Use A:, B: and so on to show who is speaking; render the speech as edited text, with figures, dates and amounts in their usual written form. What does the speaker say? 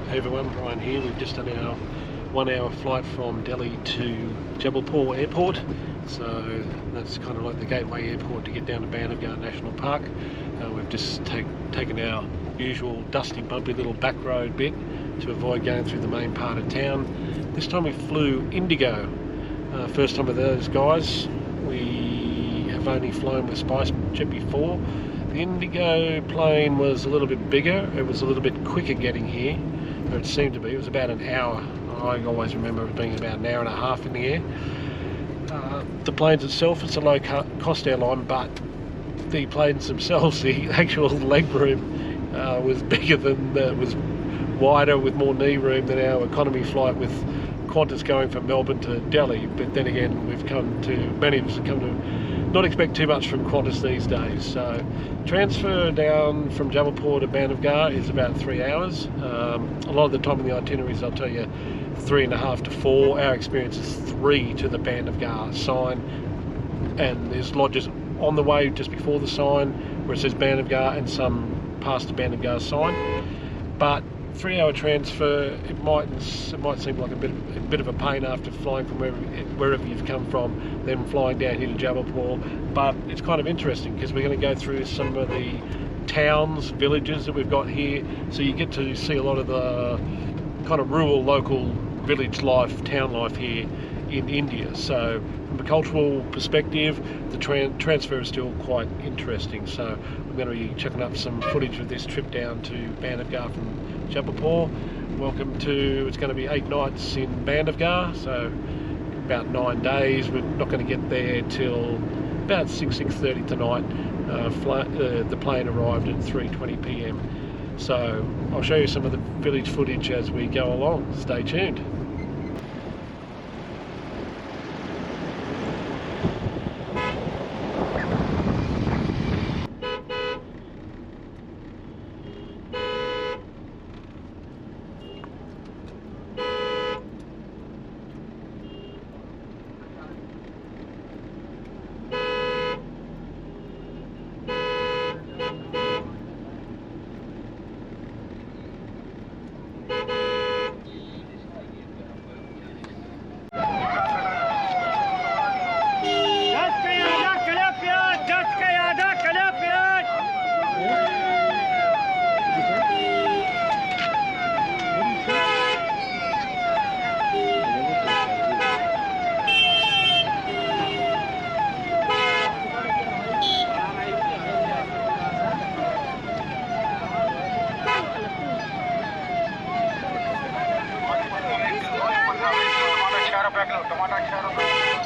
A: Hey everyone, Ryan here. We've just done our 1 hour flight from Delhi to Jabalpur airport. So that's kind of like the gateway airport to get down to Bandhavgarh National Park. We've just taken our usual dusty, bumpy little back road bit to avoid going through the main part of town. This time we flew Indigo. First time with those guys. We have only flown with SpiceJet before. The Indigo plane was a little bit bigger. It was a little bit quicker getting here. Or it seemed to be. It was about an hour. I always remember it being about an hour and a half in the air. The planes itself, it's a low cost airline, but the planes themselves, the actual leg room was bigger than, was wider with more knee room than our economy flight with Qantas going from Melbourne to Delhi. But then again, many of us have come to not expect too much from Qantas these days. So transfer down from Jabalpur to Bandhavgarh is about 3 hours. A lot of the time in the itineraries I'll tell you 3.5 to 4. Our experience is 3 to the Bandhavgarh sign, and there's lodges on the way just before the sign where it says Bandhavgarh and some past the Bandhavgarh sign. But 3 hour transfer, it might seem like a bit of a pain after flying from wherever you've come from, then flying down here to Jabalpur. But it's kind of interesting because we're going to go through some of the towns, villages that we've got here, so you get to see a lot of the kind of rural, local village life, town life here in India. So from a cultural perspective, the transfer is still quite interesting. So I'm going to be checking up some footage of this trip down to Bandhavgarh from Jabalpur. It's going to be 8 nights in Bandhavgarh, so about 9 days. We're not going to get there till about 6:30 tonight. The plane arrived at 3:20 p.m. So I'll show you some of the village footage as we go along. Stay tuned.
B: टमाटर 6 रुपये